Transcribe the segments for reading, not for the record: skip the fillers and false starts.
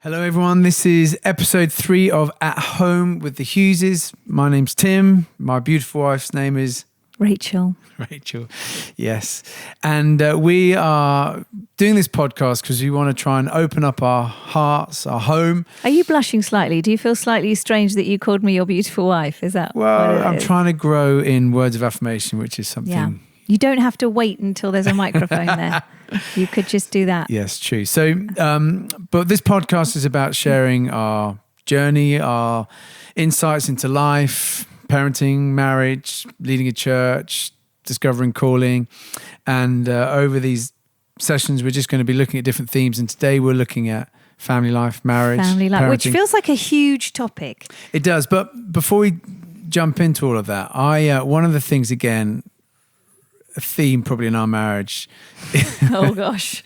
Hello everyone, this is episode 3 of At Home with the Hugheses. My name's Tim, my beautiful wife's name is... Rachel, yes. And we are doing this podcast because we want to try and open up our hearts, our home. are you blushing slightly? Do you feel slightly strange that you called me your beautiful wife? Is that Well, what it I'm is? trying to grow in words of affirmation, which is something... Yeah. You don't have to wait until there's a microphone there. You could just do that. Yes, true. So, but this podcast is about sharing our journey, our insights into life, parenting, marriage, leading a church, discovering calling. And over these sessions, we're just going to be looking at different themes. And today we're looking at family life, marriage, parenting. Which feels like a huge topic. It does. But before we jump into all of that, one of the things, again, a theme probably in our marriage Oh, gosh.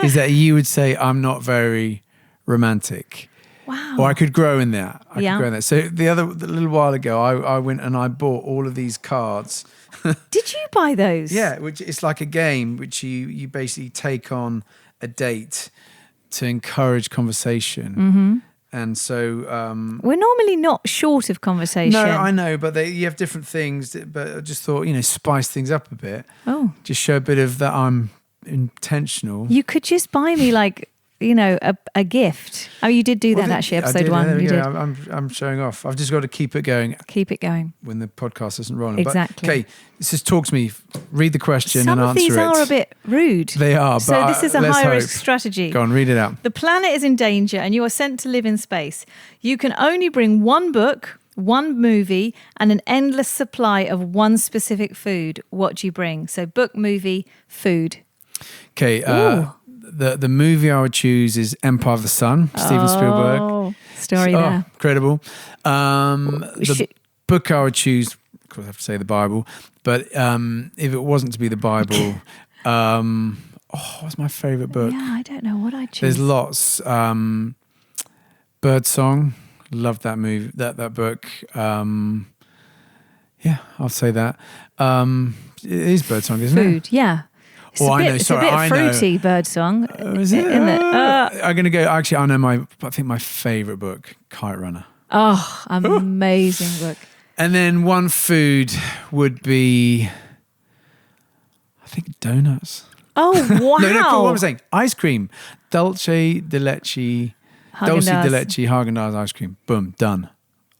is that you would say I'm not very romantic. Wow. Or I could grow in that. I Yeah. could grow in that. So a little while ago, I went and I bought all of these cards. Did you buy those? Yeah, which it's like a game which you basically take on a date to encourage conversation. Mm-hmm. And so... We're normally not short of conversation. no, I know, but you have different things. But I just thought, spice things up a bit. Oh. Just show a bit of that I'm intentional. You could just buy me a gift. Oh, you did do that actually, episode 1. There we You go. did. I'm showing off. I've just got to keep it going Keep it going. when the podcast isn't rolling. Exactly. But, okay, this is talk to me. Read the question Some and of answer these it. are a bit rude. They are, So but this is a let's high-risk hope. strategy. Go on, read it out. The planet is in danger and you are sent to live in space. You can only bring one book, one movie, and an endless supply of one specific food. What do you bring? So book, movie, food. Okay, Ooh. the movie I would choose is Empire of the Sun, Steven Spielberg. Oh, story there. Incredible. The book I would choose, of course I have to say the Bible, but if it wasn't to be the Bible, what's my favourite book? Yeah, I don't know what I'd choose. There's lots. Birdsong, loved that movie, that book. Yeah, I'll say that. It is Birdsong, isn't it? Food, yeah. It's Oh, a I bit, know. It's Sorry, a bit I know. fruity, Birdsong. Is it? Isn't it? I'm going to go, actually, I know I think my favourite book, Kite Runner. Oh, amazing book. And then one food would be, I think, donuts. Oh, wow. No, what am I saying? Ice cream. Dulce de leche, Haagen-Dazs ice cream. Boom, done.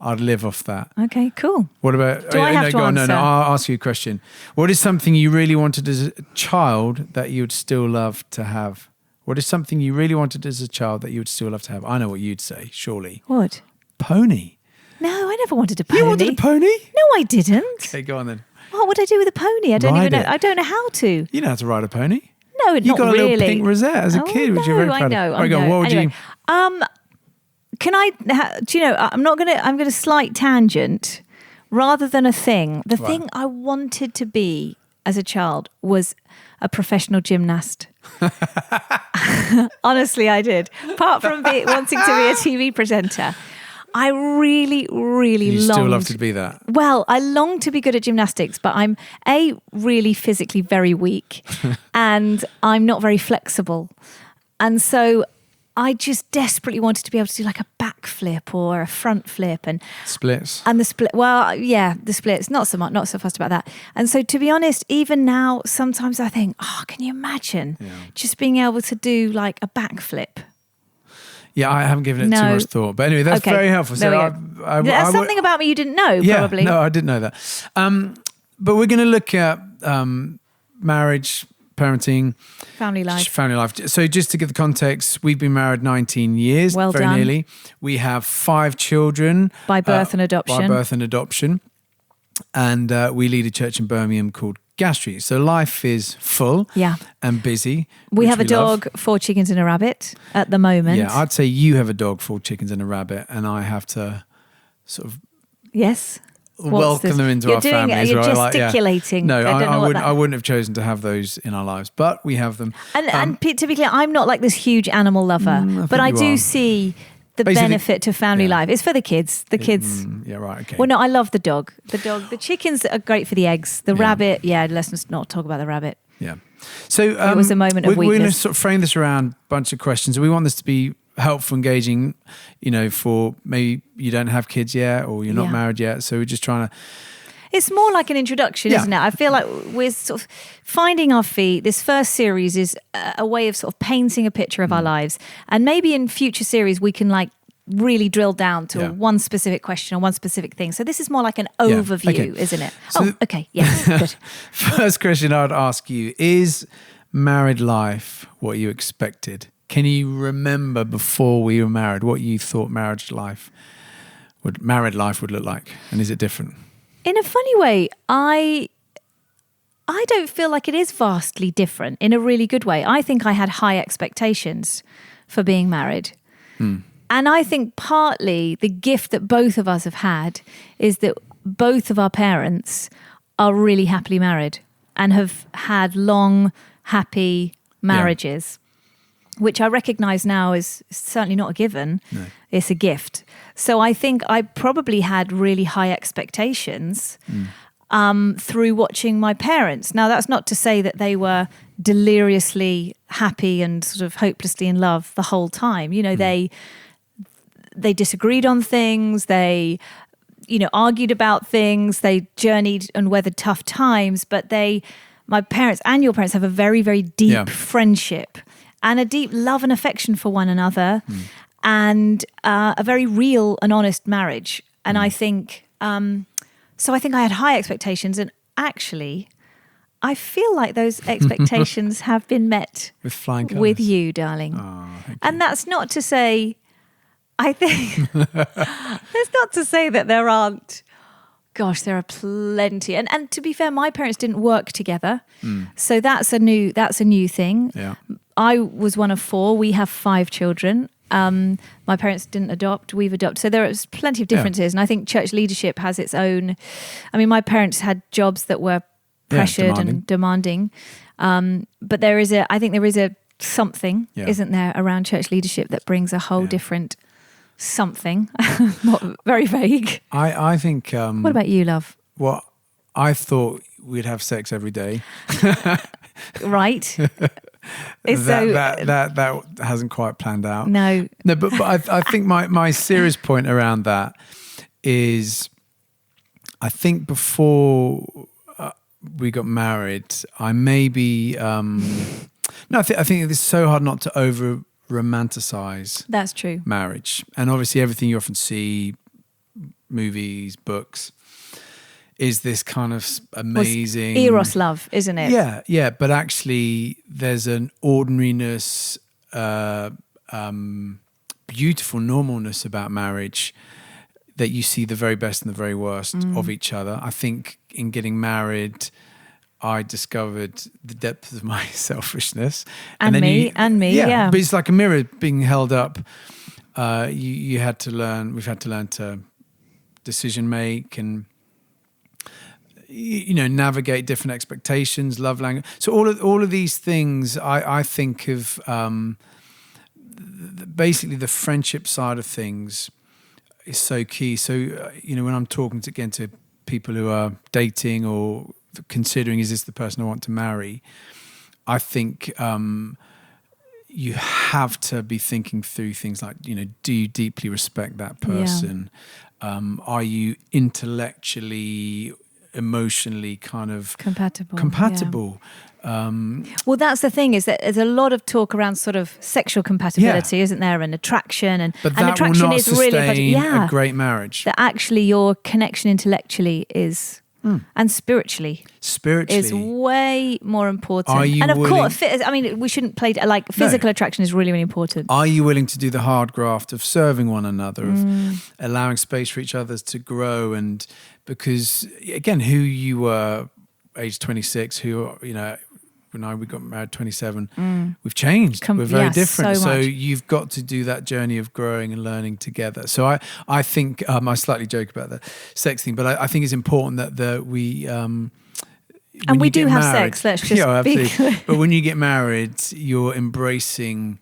I'd live off that. Okay, cool. What about... Do I have to go on, answer? No, I'll ask you a question. What is something you really wanted as a child that you would still love to have? What is something you really wanted as a child that you would still love to have? I know what you'd say, surely. What? Pony. No, I never wanted a pony. You wanted a pony? No, I didn't. Okay, go on then. What would I do with a pony? I don't Ride even know. it. I don't know how to. You know how to ride a pony. No, You not got a really. little pink rosette as a kid, which you're very proud I know. of. Right, go on, what would anyway, you... Can I? Do you know? I'm going to slight tangent rather than a thing. The thing I wanted to be as a child was a professional gymnast. Honestly, I did. Apart from wanting to be a TV presenter, I really, really You longed. still love to be that. Well, I long to be good at gymnastics, but I'm really physically very weak and I'm not very flexible. And so I just desperately wanted to be able to do like a backflip or a front flip and Splits. the split. Well, yeah, the splits, not so fussed about that. And so to be honest, even now, sometimes I think, can you imagine just being able to do like a backflip? Yeah, I haven't given it too much thought. But anyway, that's very helpful. There we go. There's something about me you didn't know, probably. No, I didn't know that. But we're going to look at marriage, parenting, Family life. So just to give the context, we've been married 19 years, Well very done. nearly. We have 5 children. By birth and adoption. And we lead a church in Birmingham called Gas Street. So life is full and busy. We which have a love. dog, 4 chickens and a rabbit at the moment. Yeah, I'd say you have a dog, 4 chickens and a rabbit, and I have to sort of Yes. welcome them into our family as You're well. gesticulating. No, I wouldn't have chosen to have those in our lives, but we have them. And to be clear, I'm not like this huge animal lover, but I do see the benefit to family life. It's for the kids. The kids. Yeah, right. Okay. Well, no, I love the dog. The chickens are great for the eggs. The rabbit, let's not talk about the rabbit. Yeah. So it was a moment of we're going to weakness. sort of frame this around a bunch of questions. We want this to be helpful, engaging, for maybe you don't have kids yet or you're not married yet. So we're just trying to... It's more like an introduction, isn't it? I feel like we're sort of finding our feet. This first series is a way of sort of painting a picture of our lives. And maybe in future series, we can like really drill down to one specific question or one specific thing. So this is more like an overview, isn't it? So okay. Yes, good. First question I would ask you, is married life what you expected? Can you remember before we were married what you thought married life would look like? And is it different? In a funny way, I don't feel like it is vastly different in a really good way. I think I had high expectations for being married. And I think partly the gift that both of us have had is that both of our parents are really happily married and have had long, happy marriages, which I recognise now is certainly not a given. No. It's a gift. So I think I probably had really high expectations through watching my parents. Now, that's not to say that they were deliriously happy and sort of hopelessly in love the whole time. They disagreed on things. They, argued about things. They journeyed and weathered tough times. But my parents and your parents have a very, very deep friendship and a deep love and affection for one another, and a very real and honest marriage. And I think, so I think I had high expectations, and actually, I feel like those expectations have been met with flying colours. With you, darling. Oh, and that's not to say, I think, that's not to say that there aren't. Gosh, there are plenty. And to be fair, my parents didn't work together. So that's a new thing. Yeah. I was one of 4. We have 5 children. My parents didn't adopt, we've adopted. So there is plenty of differences. And I think church leadership has its own. I mean, my parents had jobs that were pressured and demanding. But I think there is a something, isn't there, around church leadership that brings a whole different something. Not very vague. I think... what about you, love? Well, I thought we'd have sex every day. Right. That hasn't quite planned out. No, but I think my serious point around that is, I think before we got married, I maybe I think it's so hard not to over romanticize. That's true. Marriage, and obviously everything you often see, movies, books, is this kind of amazing eros love, isn't it? Yeah. But actually, there's an ordinariness, beautiful normalness about marriage that you see the very best and the very worst of each other. I think in getting married, I discovered the depth of my selfishness, and then me. Yeah. But it's like a mirror being held up. You had to learn. We've had to learn to decision make and navigate different expectations, love language. So all of these things, I think of basically the friendship side of things is so key. So when I'm talking to people who are dating or considering, is this the person I want to marry, I think you have to be thinking through things like, do you deeply respect that person? Are you intellectually, emotionally kind of compatible? Well, that's the thing, is that there's a lot of talk around sort of sexual compatibility, isn't there, and attraction, but and attraction will not is really a great marriage. That actually your connection intellectually is and spiritually is way more important. Are you and of willing, course, we shouldn't play like physical attraction is really, really important. Are you willing to do the hard graft of serving one another, of allowing space for each other to grow? And because again, who you were age 26, who when we got married 27, we've changed. We're very different. So you've got to do that journey of growing and learning together. So I think I slightly joke about the sex thing, but I think it's important that we and we do have sex. Let's just be clear. But when you get married, you're embracing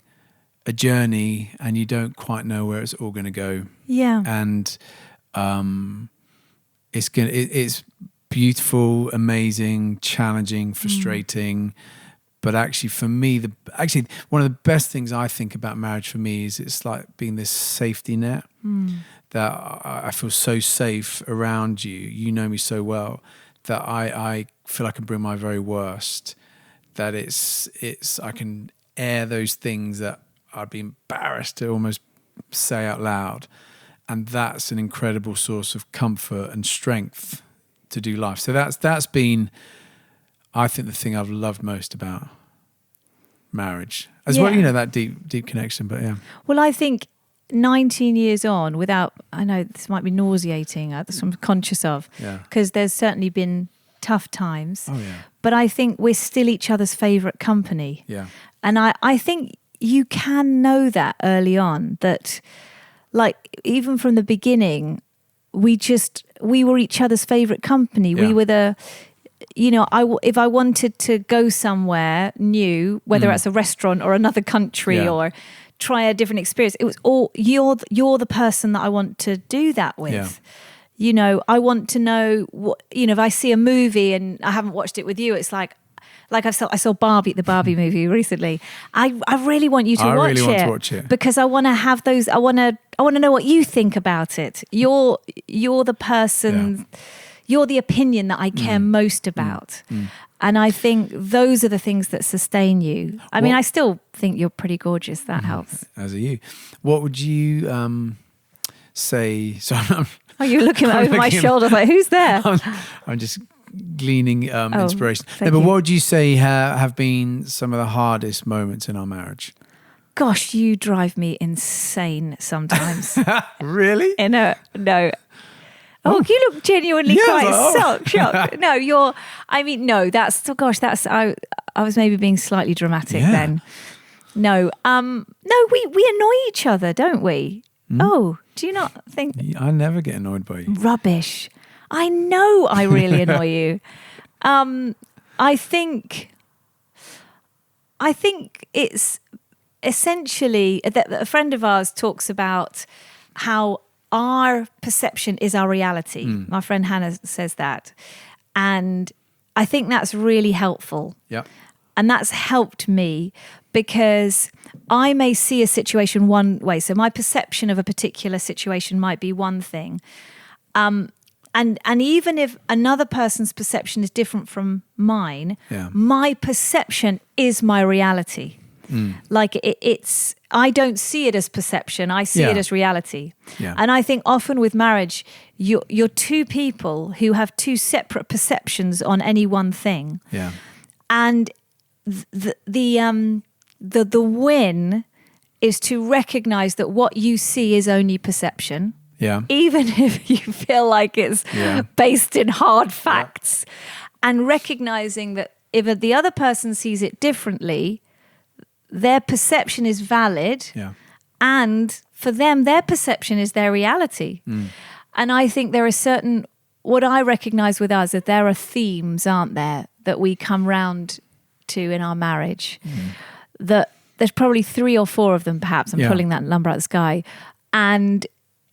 a journey, and you don't quite know where it's all going to go. Yeah, and it's beautiful, amazing, challenging, frustrating, But actually, for me, one of the best things I think about marriage for me is it's like being this safety net that I feel so safe around you. You know me so well that I feel I can bring my very worst. That I can air those things that I'd be embarrassed to almost say out loud, and that's an incredible source of comfort and strength to do life. So that's been, I think, the thing I've loved most about marriage as well. That deep connection. But yeah. Well, I think 19 years on, I know this might be nauseating, that's what I'm conscious of, because there's certainly been tough times. Oh yeah. But I think we're still each other's favourite company. Yeah. And I think you can know that early on, that like even from the beginning, we were each other's favourite company. Yeah. We were if I wanted to go somewhere new, whether it's a restaurant or another country or try a different experience, it was all you're the person that I want to do that with. Yeah. I want to know what, if I see a movie and I haven't watched it with you, it's like I saw Barbie, the Barbie movie recently. I really want you to watch it because I want to have those. I want to know what you think about it. You're the person. Yeah. You're the opinion that I care most about. And I think those are the things that sustain you. I mean, I still think you're pretty gorgeous. That helps. As are you. What would you say? So you're looking over my shoulder like, who's there? I'm just gleaning inspiration. No, but what would you say have been some of the hardest moments in our marriage? Gosh, you drive me insane sometimes. Really? No. Oh, you look genuinely quite shocked. No, I was maybe being slightly dramatic then. No, we annoy each other, don't we? Oh, do you not think? I never get annoyed by you. Rubbish. I know I really annoy you. I think it's essentially that a friend of ours talks about how our perception is our reality. My friend Hannah says that. And I think that's really helpful. Yeah. And that's helped me because I may see a situation one way. So my perception of a particular situation might be one thing. And even if another person's perception is different from mine, my perception is my reality. Like I don't see it as perception. I see it as reality. Yeah. And I think often with marriage, you're two people who have two separate perceptions on any one thing. Yeah. And the win is to recognize that what you see is only perception. Yeah. Even if you feel like it's based in hard facts. Yeah. And recognizing that if the other person sees it differently, their perception is valid, and for them, their perception is their reality. And I think there are what I recognize with us, that there are themes, aren't there, that we come round to in our marriage. That there's probably 3 or 4 of them, perhaps. I'm pulling that number out of the sky. And,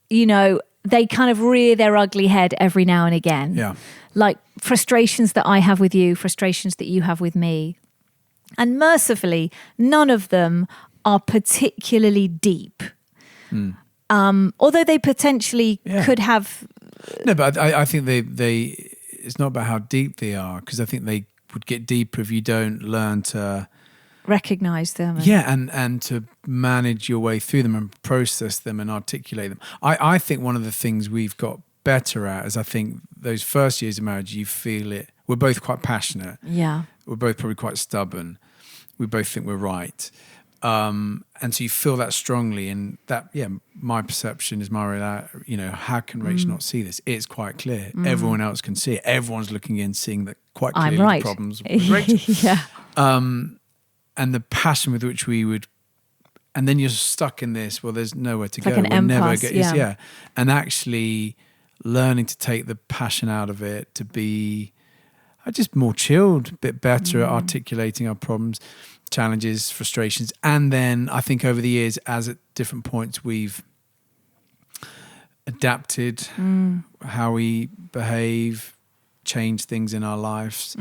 they kind of rear their ugly head every now and again. Yeah. Like frustrations that I have with you, frustrations that you have with me. And mercifully, none of them are particularly deep. Although they potentially could have. No, but I think they it's not about how deep they are, because I think they would get deeper if you don't learn to recognize them. And to manage your way through them and process them and articulate them. I think one of the things we've got better at is, I think those first years of marriage, you feel it. We're both quite passionate. Yeah. We're both probably quite stubborn. We both think we're right. And so you feel that strongly, and that, my perception is my reality. How can Rachel not see this? It's quite clear. Everyone else can see it. Everyone's looking in, seeing that quite clearly the problems with Rachel. And the passion with which we would, and then you're stuck in this, well, there's nowhere to go. Like an impasse, And actually learning to take the passion out of it, to be just more chilled, a bit better at articulating our problems, challenges, frustrations. And then I think over the years, as at different points we've adapted how we behave, change things in our lives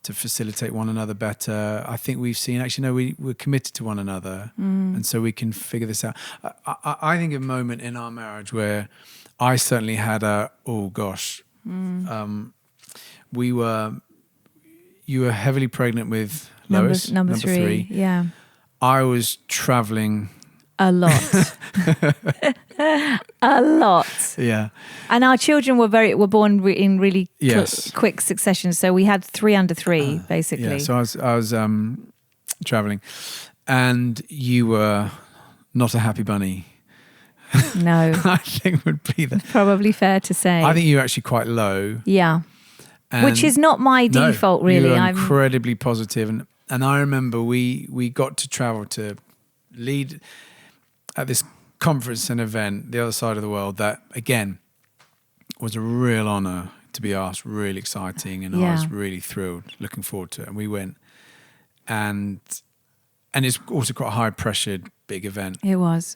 to facilitate one another better. I think we've seen, actually, no, we're committed to one another. And so we can figure this out. I think a moment in our marriage where I certainly had you were heavily pregnant with Lois, number three. Yeah. I was traveling a lot. A lot. Yeah. And our children were born in really Yes. quick succession. So we had 3 under 3, basically. Yeah. So I was traveling, and you were not a happy bunny. No. I think would be probably fair to say. I think you were actually quite low. Yeah. Which is not my default, really. You were incredibly positive. And I remember we got to travel to lead at this conference and event, the other side of the world, that, again, was a real honour to be asked, really exciting. And I was really thrilled, looking forward to it. And we went. And it's also quite a high-pressured, big event. It was.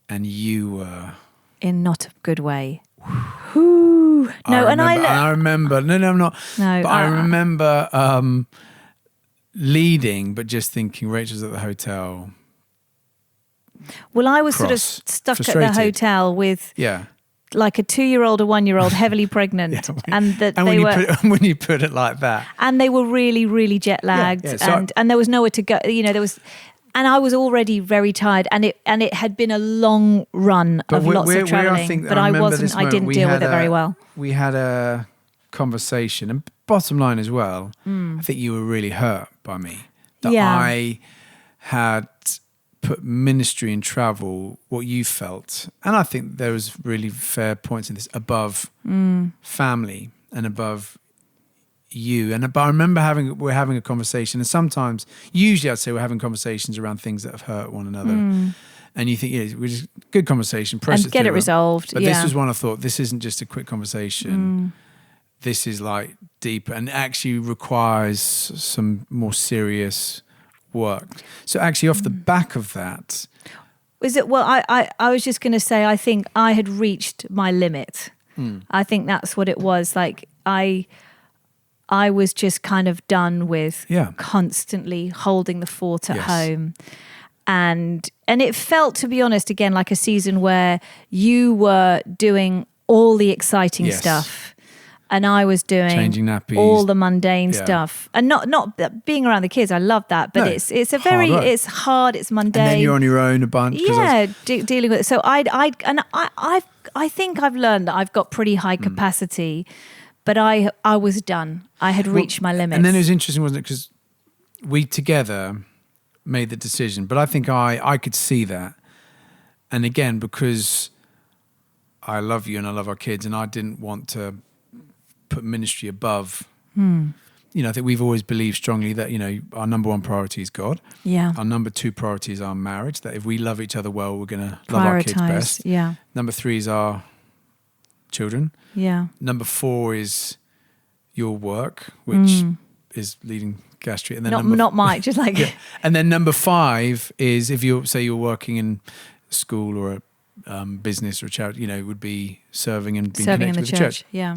And you were... in not a good way. No, I remember. No, I'm not. No, but I remember leading, but just thinking Rachel's at the hotel. Well, I was sort of stuck at the hotel with yeah, like a 2-year-old, a 1-year-old, heavily pregnant, when you put it like that, and they were really, really jet lagged, and there was nowhere to go. You know, there was. And I was already very tired, and it had been a long run of lots of travelling. But I didn't deal with it very well. We had a conversation, and bottom line as well, I think you were really hurt by me. That I had put ministry and travel, what you felt, and I think there was really fair points in this, above family and above you. But I remember we're having a conversation, and sometimes, usually I'd say we're having conversations around things that have hurt one another, and you think, we're just good conversation, press and get it resolved. But this was one I thought, this isn't just a quick conversation. This is like deeper and actually requires some more serious work. So actually, off the back of that, was it? Well, I was just going to say, I think I had reached my limit. I think that's what it was. Like I was just kind of done with constantly holding the fort at home. And it felt, to be honest, again, like a season where you were doing all the exciting stuff and I was doing changing nappies, all the mundane stuff. And not being around the kids, I love that, but it's hard, it's mundane. And then you're on your own a bunch. Yeah, dealing with it. So I think I've learned that I've got pretty high capacity. But I was done. I had reached my limits. And then it was interesting, wasn't it? Because we together made the decision. But I think I could see that. And again, because I love you and I love our kids, and I didn't want to put ministry above. You know, I think we've always believed strongly that, you know, our number one priority is God. Yeah. Our number 2 priority is our marriage. That if we love each other well, we're going to love our kids best. Yeah. Number 3 is our children. Yeah. Number 4 is your work, which is leading Gas Street, and then not Mike, just like And then number 5 is, if you're working in school or a business or a charity, you know, it would be serving and being connected with the church. Yeah.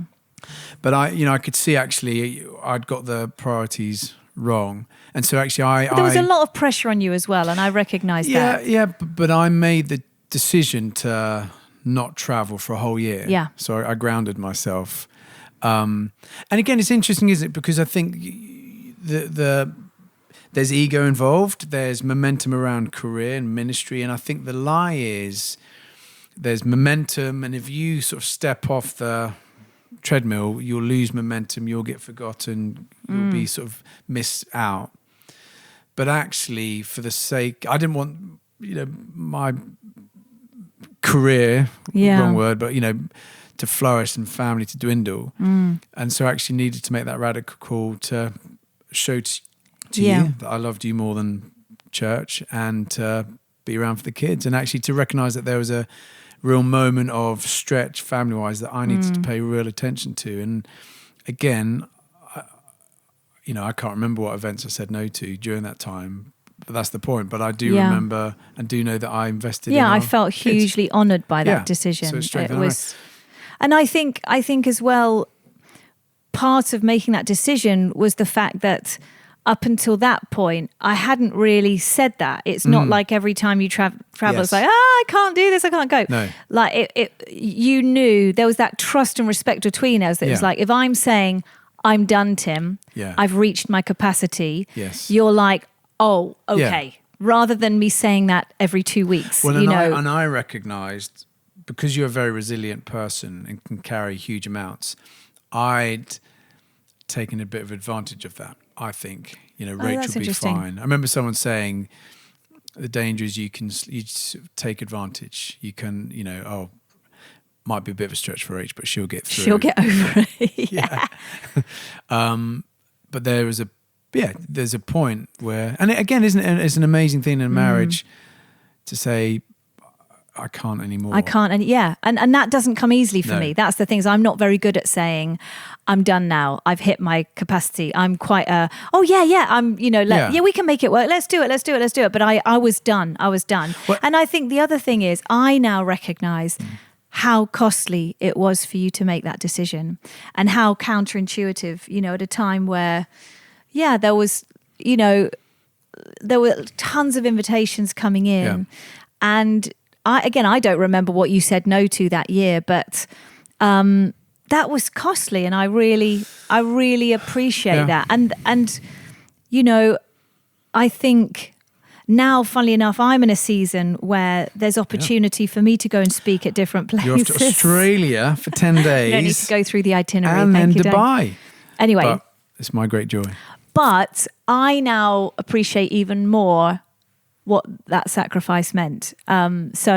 But I could see actually I'd got the priorities wrong, and so actually there was a lot of pressure on you as well, and I recognised that. Yeah, but I made the decision to not travel for a whole year. Yeah. So I grounded myself. And again, it's interesting, isn't it? Because I think there's ego involved, there's momentum around career and ministry, and I think the lie is there's momentum, and if you sort of step off the treadmill, you'll lose momentum, you'll get forgotten, you'll be sort of missed out. But actually, for the sake, I didn't want, you know, my career, wrong word, but, you know, to flourish and family to dwindle. And so I actually needed to make that radical call to show to you that I loved you more than church, and to be around for the kids, and actually to recognise that there was a real moment of stretch family-wise that I needed to pay real attention to. And again, I can't remember what events I said no to during that time, but that's the point. But I do remember and do know that I invested in I felt kids. Hugely honoured by that decision. So it was, and I think as well, part of making that decision was the fact that up until that point, I hadn't really said that. It's not like every time you travel, it's like, I can't do this, I can't go. No. Like you knew there was that trust and respect between us. That it was like, if I'm saying, I'm done, Tim, I've reached my capacity, you're like, oh, okay. Yeah. Rather than me saying that every 2 weeks. Well, and I recognised, because you're a very resilient person and can carry huge amounts, I'd taken a bit of advantage of that. I think, Rachel will be fine. I remember someone saying the danger is you take advantage. You can, might be a bit of a stretch for Rach, but she'll get through. She'll get over it. Yeah. But there's a point where, and again, it's an amazing thing in a marriage to say, I can't anymore. I can't, and that doesn't come easily for me. That's the thing. I'm not very good at saying, I'm done now. I've hit my capacity. I'm quite I'm, we can make it work. Let's do it. But I was done. Well, and I think the other thing is, I now recognize how costly it was for you to make that decision, and how counterintuitive, at a time where, there was, there were tons of invitations coming in, and I don't remember what you said no to that year, but that was costly, and I really appreciate that. And I think now, funnily enough, I'm in a season where there's opportunity for me to go and speak at different places. You're off to Australia for 10 days. You don't need to go through the itinerary. And then Dubai. Anyway. But it's my great joy. But I now appreciate even more what that sacrifice meant. That was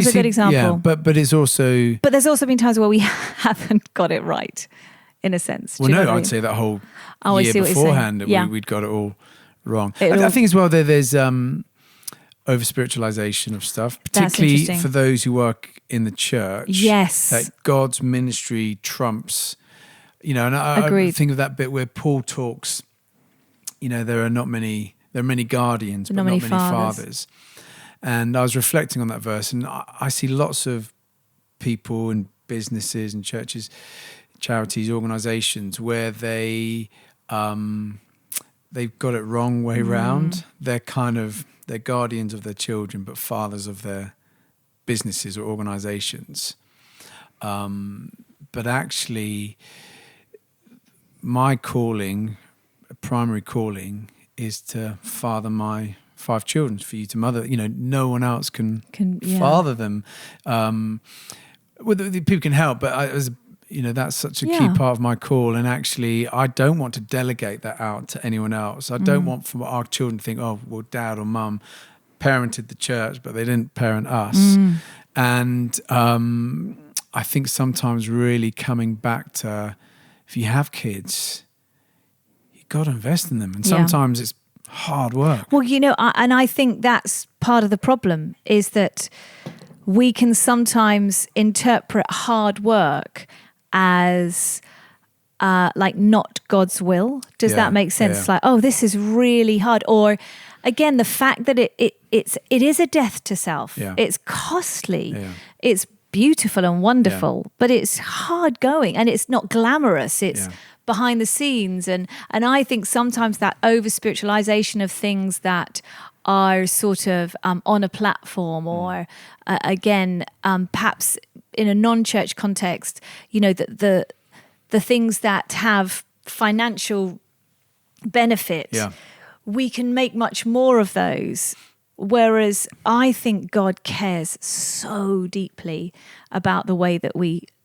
a good example. Yeah, but it's also... But there's also been times where we haven't got it right, in a sense. Well, no, I'd say that whole year beforehand, we'd got it all wrong. I think as well that there's over-spiritualization of stuff, particularly for those who work in the church. Yes. That God's ministry trumps... and I think of that bit where Paul talks... there are many guardians, but not many fathers. And I was reflecting on that verse, and I see lots of people and businesses and churches, charities, organizations where they've got it wrong way round. They're guardians of their children, but fathers of their businesses or organizations. But actually, my calling, primary calling, is to father my 5 children, for you to mother. No one else can father them. People can help, but that's such a key part of my call. And actually, I don't want to delegate that out to anyone else. I don't want for our children to think, oh, well, dad or mum parented the church, but they didn't parent us. And I think sometimes really coming back to, if you have kids, got to invest in them, and sometimes it's hard work. Well, and I think that's part of the problem, is that we can sometimes interpret hard work as like not God's will. Does that make sense? Like, oh, this is really hard. Or again, the fact that it is a death to self. It's costly. It's beautiful and wonderful, but it's hard going, and it's not glamorous. It's behind the scenes, and I think sometimes that over spiritualization of things that are sort of on a platform, or perhaps in a non-church context, the things that have financial benefit, we can make much more of those. Whereas I think God cares so deeply about the way that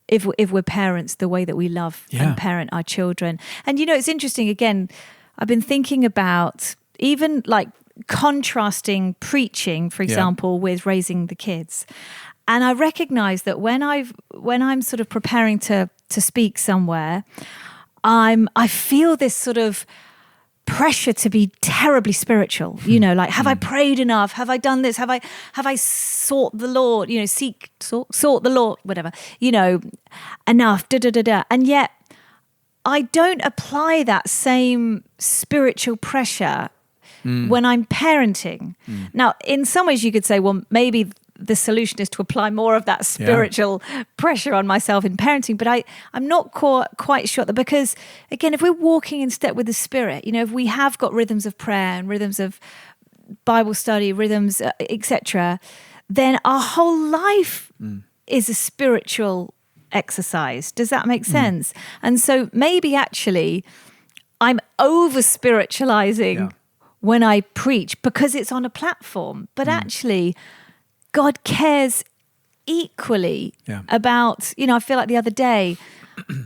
if we're parents, the way that we love and parent our children. And it's interesting, again, I've been thinking about even like contrasting preaching, for example, with raising the kids. And I recognize that when I'm sort of preparing to speak somewhere, I feel this sort of pressure to be terribly spiritual, like, have I prayed enough? Have I done this? Have I sought the Lord, sought the Lord, whatever, enough, And yet I don't apply that same spiritual pressure when I'm parenting. Now, in some ways you could say, well, maybe the solution is to apply more of that spiritual pressure on myself in parenting. But I'm not quite sure that, because again, if we're walking in step with the Spirit, if we have got rhythms of prayer and rhythms of Bible study, rhythms, etc., then our whole life is a spiritual exercise. Does that make sense? And so maybe actually I'm over spiritualizing when I preach because it's on a platform, but actually God cares equally about, I feel like the other day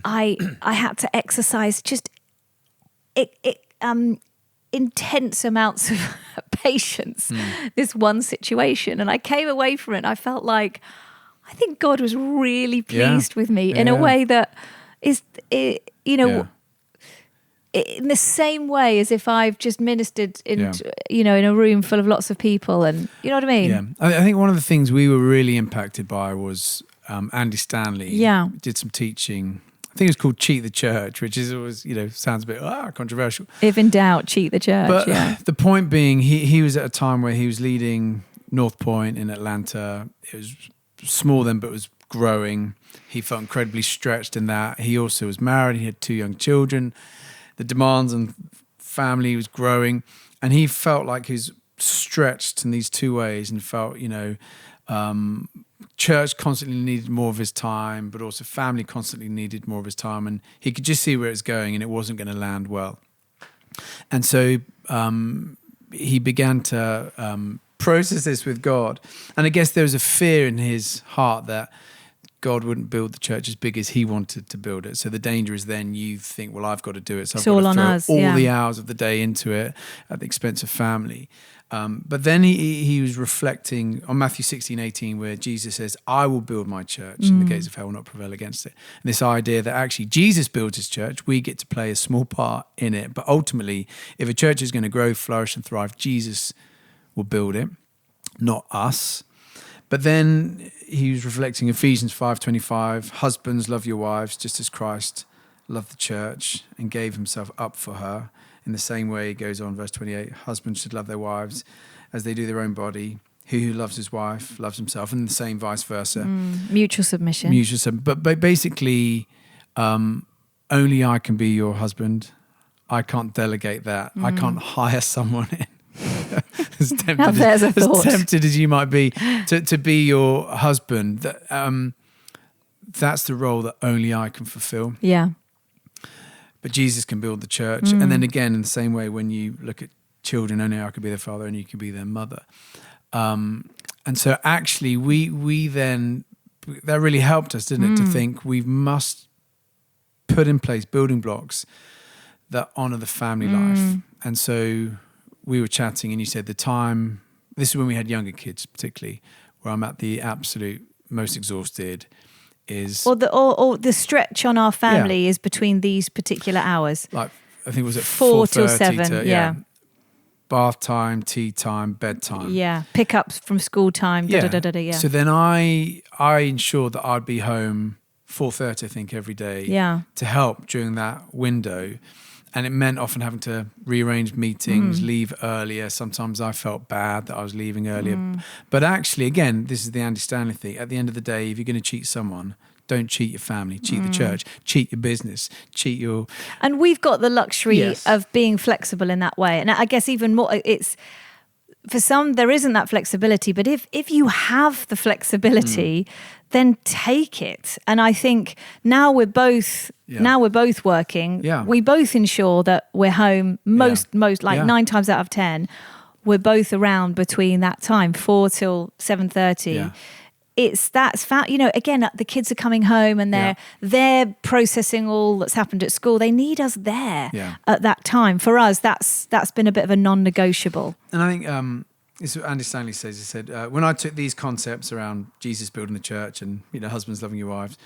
I had to exercise just intense amounts of patience this one situation, and I came away from it and I felt like I think God was really pleased with me in a way that is, in the same way as if I've just ministered in a room full of lots of people, and you know what I mean? Yeah, I think one of the things we were really impacted by was Andy Stanley. Did some teaching. I think it was called Cheat the Church, which is always, sounds a bit controversial. If in doubt, cheat the church. But the point being, he was at a time where he was leading North Point in Atlanta. It was small then, but it was growing. He felt incredibly stretched in that. He also was married. He had 2 young children. The demands on family was growing. And he felt like he was stretched in these 2 ways and felt, church constantly needed more of his time, but also family constantly needed more of his time. And he could just see where it was going and it wasn't going to land well. And so he began to process this with God. And I guess there was a fear in his heart that God wouldn't build the church as big as he wanted to build it. So the danger is then you think, well, I've got to do it. So I've got to throw all the hours of the day into it at the expense of family. But then he was reflecting on Matthew 16:18, where Jesus says, I will build my church and the gates of hell will not prevail against it. And this idea that actually Jesus builds his church, we get to play a small part in it. But ultimately, if a church is going to grow, flourish and thrive, Jesus will build it, not us. But then he was reflecting Ephesians 5:25, husbands, love your wives just as Christ loved the church and gave himself up for her. In the same way, it goes on, verse 28, husbands should love their wives as they do their own body. He who loves his wife loves himself, and the same vice versa. Mutual submission. But basically, only I can be your husband. I can't delegate that. I can't hire someone in. as tempted as you might be to be your husband, that's the role that only I can fulfill. But Jesus can build the church. And then again, in the same way, when you look at children, only I could be their father, only you can be their mother. And so actually we then, that really helped us, didn't it, to think we must put in place building blocks that honor the family life. And so we were chatting and you said the time, this is when we had younger kids particularly, where I'm at the absolute most exhausted is... Or the stretch on our family is between these particular hours. Like, I think it was at 4 till 7, bath time, tea time, bedtime. Pickups from school time, So then I ensured that I'd be home 4:30, I think, every day to help during that window. And it meant often having to rearrange meetings, leave earlier. Sometimes I felt bad that I was leaving earlier. But actually, again, this is the Andy Stanley thing. At the end of the day, if you're going to cheat someone, don't cheat your family, cheat the church, cheat your business, cheat your... And we've got the luxury of being flexible in that way. And I guess even more, it's... For some, there isn't that flexibility. But if you have the flexibility, then take it. And I think now we're both working. We both ensure that we're home most 9 times out of 10. We're both around between that time, 4 till 7:30. Again, the kids are coming home and they're processing all that's happened at school. They need us there at that time. For us, that's been a bit of a non-negotiable. And I think this is what Andy Stanley says. He said, when I took these concepts around Jesus building the church and husbands loving your wives,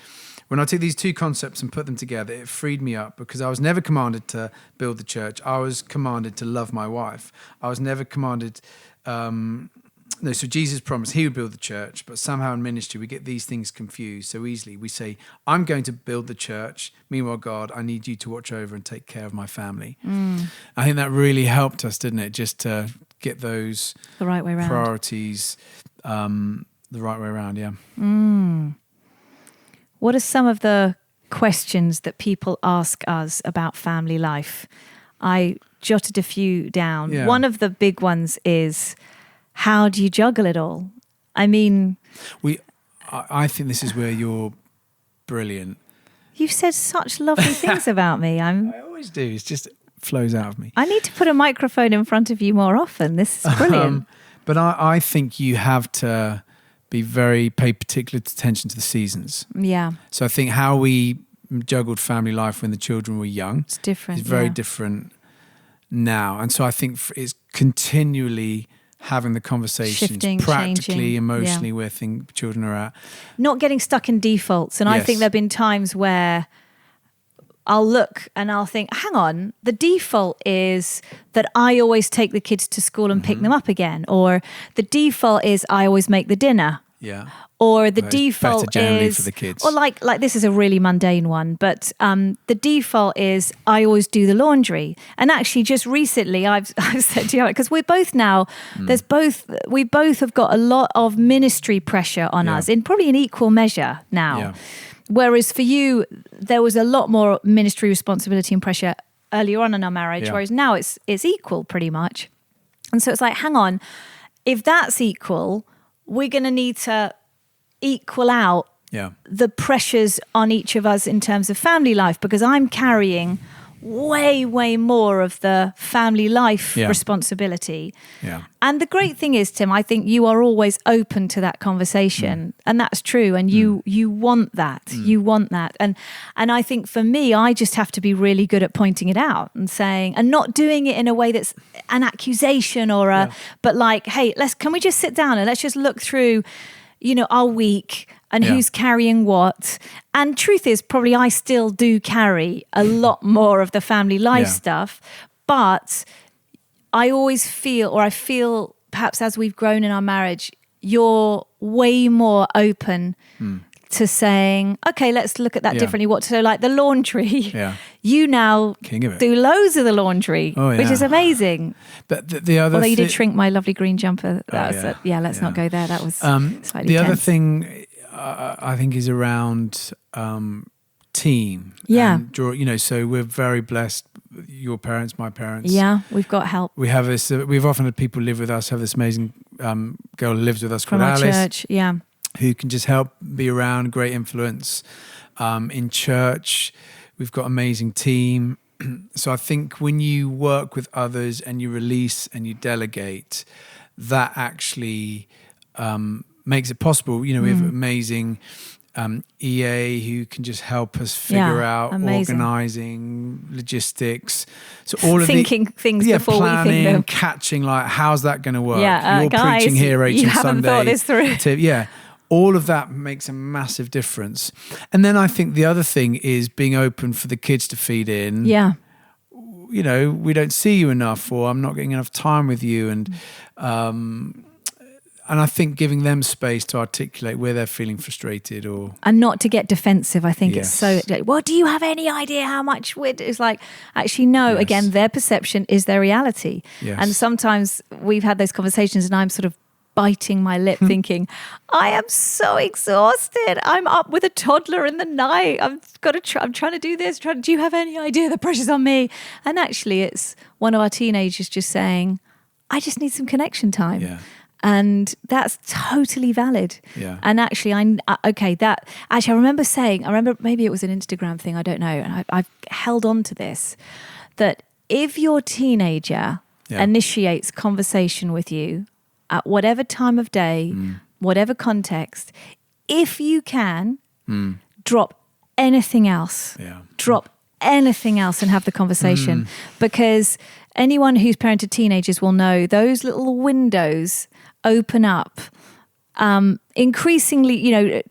when I took these two concepts and put them together, it freed me up because I was never commanded to build the church. I was commanded to love my wife. I was never commanded... so Jesus promised he would build the church, but somehow in ministry we get these things confused so easily. We say, I'm going to build the church. Meanwhile, God, I need you to watch over and take care of my family. I think that really helped us, didn't it? Just to get those the right way around. Priorities the right way around. Yeah. What are some of the questions that people ask us about family life? I jotted a few down. Yeah. One of the big ones is, how do you juggle it all? I mean, I think this is where you're brilliant. you've said such lovely things about me. I always do. It just flows out of me. I need to put a microphone in front of you more often. This is brilliant. But I think you have to pay particular attention to the seasons. Yeah, So I think how we juggled family life when the children were young it's different. is very yeah. different now. And so I think it's continually having the conversations Shifting, practically, changing, emotionally, where children are at. Not getting stuck in defaults. And I Yes. think there have been times where I'll look and I'll think, hang on, the default is that I always take the kids to school and pick them up again. Or the default is I always make the dinner. Yeah. Or the Well, it's better default generally is, for the kids. or like this is a really mundane one, but the default is I always do the laundry. And actually, just recently, I've said to you, because we're both now, we both have got a lot of ministry pressure on us in probably an equal measure now. Yeah. Whereas for you, there was a lot more ministry responsibility and pressure earlier on in our marriage, Yeah. whereas now it's equal pretty much. And so it's like, hang on, if that's equal, we're going to need to equal out Yeah. the pressures on each of us in terms of family life, because I'm carrying way more of the family life responsibility. Yeah. And the great thing is, Tim, I think you are always open to that conversation, and that's true. And you want that, you want that. And I think for me, I just have to be really good at pointing it out and saying, and not doing it in a way that's an accusation or but like, hey, can we just sit down and let's just look through, our week and who's carrying what. And truth is, probably I still do carry a lot more of the family life stuff, but I feel perhaps as we've grown in our marriage, you're way more open to saying, okay, let's look at that differently. So like the laundry, you now King of it. do loads of the laundry, which is amazing. But the other Although you did shrink my lovely green jumper. Let's not Yeah. go there. That was slightly the other tense. thing I think is around team. Yeah. And so we're very blessed. Your parents, my parents. Yeah, we've got help We have this. We've often had people live with us. Have this amazing girl who lives with us from called our Alice, church. Yeah. who can just help be around. Great influence in church. We've got amazing team. So I think when you work with others and you release and you delegate, that actually makes it possible. We have amazing EA who can just help us figure out amazing. organising, logistics. So all of Thinking things before planning, we think them. catching like how's that going to work? Yeah, You're guys, preaching here, Rachel, you haven't Sunday. thought this through. All of that makes a massive difference. And then I think the other thing is being open for the kids to feed in. Yeah. We don't see you enough, or I'm not getting enough time with you. And I think giving them space to articulate where they're feeling frustrated And not to get defensive. I think it's Yes. so, well, do you have any idea how much it's like, actually, no, Yes. again, their perception is their reality. Yes. And sometimes we've had those conversations and I'm sort of biting my lip thinking, I am so exhausted. I'm up with a toddler in the night. I'm trying to do this. Do you have any idea the pressure's on me? And actually it's one of our teenagers just saying, I just need some connection time. Yeah. And that's totally valid. Yeah. And actually, I remember maybe it was an Instagram thing, I don't know. And I've held on to this, that if your teenager initiates conversation with you at whatever time of day, whatever context, if you can, drop anything else. Yeah. Drop anything else and have the conversation. Because anyone who's parented teenagers will know those little windows open up increasingly.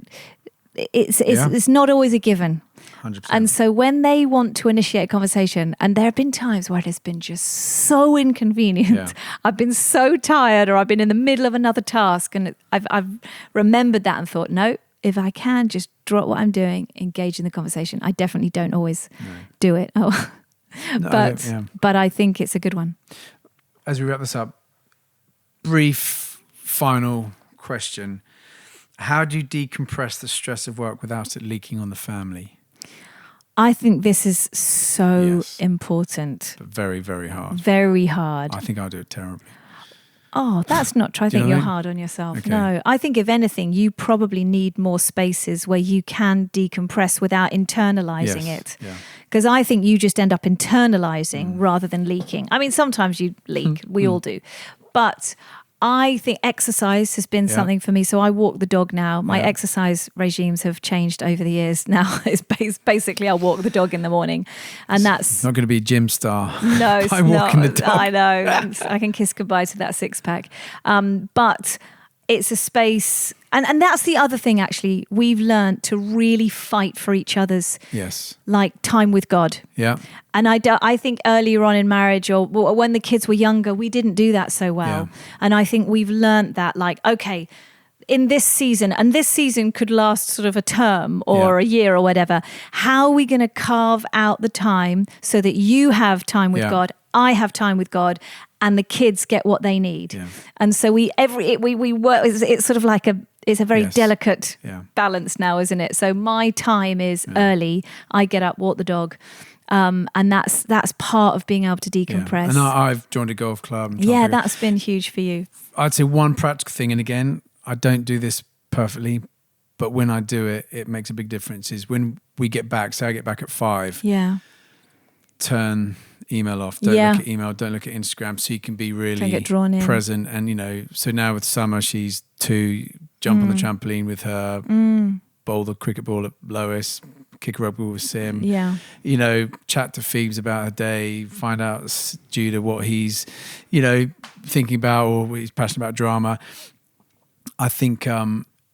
It's not always a given. 100%. And so when they want to initiate a conversation, and there have been times where it has been just so inconvenient, I've been so tired, or I've been in the middle of another task, and I've remembered that and thought, no, if I can just drop what I'm doing, engage in the conversation. I definitely don't always do it. But I think it's a good one. As we wrap this up, brief final question. How do you decompress the stress of work without it leaking on the family? I think this is so Yes. important. But very, very hard. Very hard. I think I do it terribly. Oh, that's not true. I Do you think know you're what I mean? hard on yourself. Okay. No, I think if anything, you probably need more spaces where you can decompress without internalizing Yes. it. Yeah. Because I think you just end up internalizing rather than leaking. I mean, sometimes you leak. We all do. But I think exercise has been Yeah. something for me. So I walk the dog now. My Yeah. exercise regimes have changed over the years. Now it's basically I walk the dog in the morning, and that's Not going to be gym star. no, it's by walking not. the dog. I know. I can kiss goodbye to that six pack. But it's a space, and that's the other thing. Actually, we've learned to really fight for each other's Yes. like time with God. Yeah. And I think earlier on in marriage or when the kids were younger, we didn't do that so well. Yeah. And I think we've learned that, like, okay, in this season, and this season could last sort of a term or Yeah. a year or whatever, how are we going to carve out the time so that you have time with Yeah. God, I have time with God, and the kids get what they need? Yeah. And so we work, it's sort of like it's a very Yes. delicate Yeah. balance now, isn't it? So my time is early. I get up, walk the dog. And that's part of being able to decompress. And I've joined a golf club. And Yeah, trying to- that's been huge for you. I'd say one practical thing, and again, I don't do this perfectly, but when I do it, it makes a big difference, is when we get back, say I get back at 5, Yeah. turn email off, don't Yeah. look at email, don't look at Instagram, so you can be really get drawn in. present. And, so now with Summer, she's 2, jump on the trampoline with her, bowl the cricket ball at Lois, kick a rugby ball with Sim. Yeah. Chat to Phoebes about her day, find out Judah what he's, thinking about, or he's passionate about drama. I think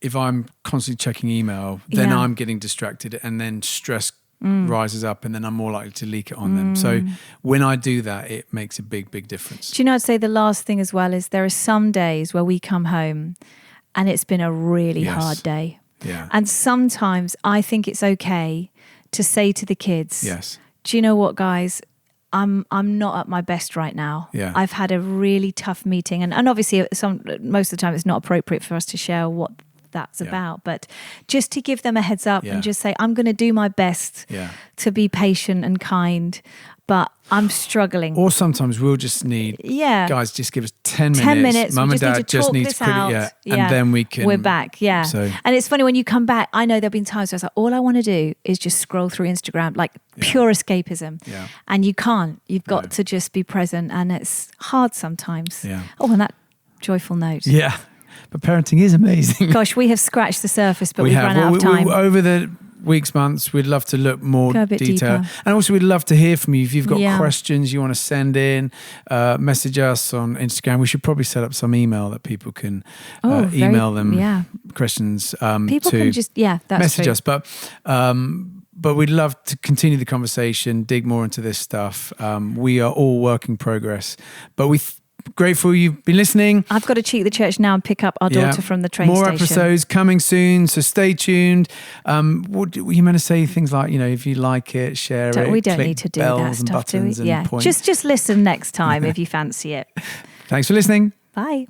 if I'm constantly checking email, then Yeah. I'm getting distracted, and then stress rises up, and then I'm more likely to leak it on them. So when I do that, it makes a big, big difference. Do you know, I'd say the last thing as well is there are some days where we come home and it's been a really Yes. hard day. Yeah. And sometimes I think it's okay to say to the kids, Yes. do you know what, guys? I'm not at my best right now. Yeah. I've had a really tough meeting, and obviously most of the time it's not appropriate for us to share what that's Yeah. about, but just to give them a heads up Yeah. and just say, I'm going to do my best Yeah. to be patient and kind, but I'm struggling. Or sometimes we'll just need, Yeah. guys, just give us 10 minutes. 10 minutes. Mum we and just need Dad to just talk need this to quickly, out. and then we can. We're back. Yeah. So- And it's funny when you come back, I know there've been times where I was like, all I want to do is just scroll through Instagram, like pure escapism. Yeah. And you can't. You've got No. to just be present, and it's hard sometimes. Yeah. Oh, on that joyful note. Yeah. But parenting is amazing. Gosh, we have scratched the surface, but we we've have. run out of time. Over the weeks, months, we'd love to look more Go a bit detail. deeper. And also we'd love to hear from you. If you've got Yeah. questions you want to send in, message us on Instagram. We should probably set up some email that people can email them questions People to can just, that's message true. us. But we'd love to continue the conversation, dig more into this stuff. We are all work in progress. But grateful you've been listening. I've got to cheat the church now and pick up our daughter from the train More station. episodes coming soon, so stay tuned. You meant to say things like, if you like it, share it. We don't click need to do bells that and stuff, do we? buttons and Yeah. points. Just listen next time if you fancy it. Thanks for listening. Bye.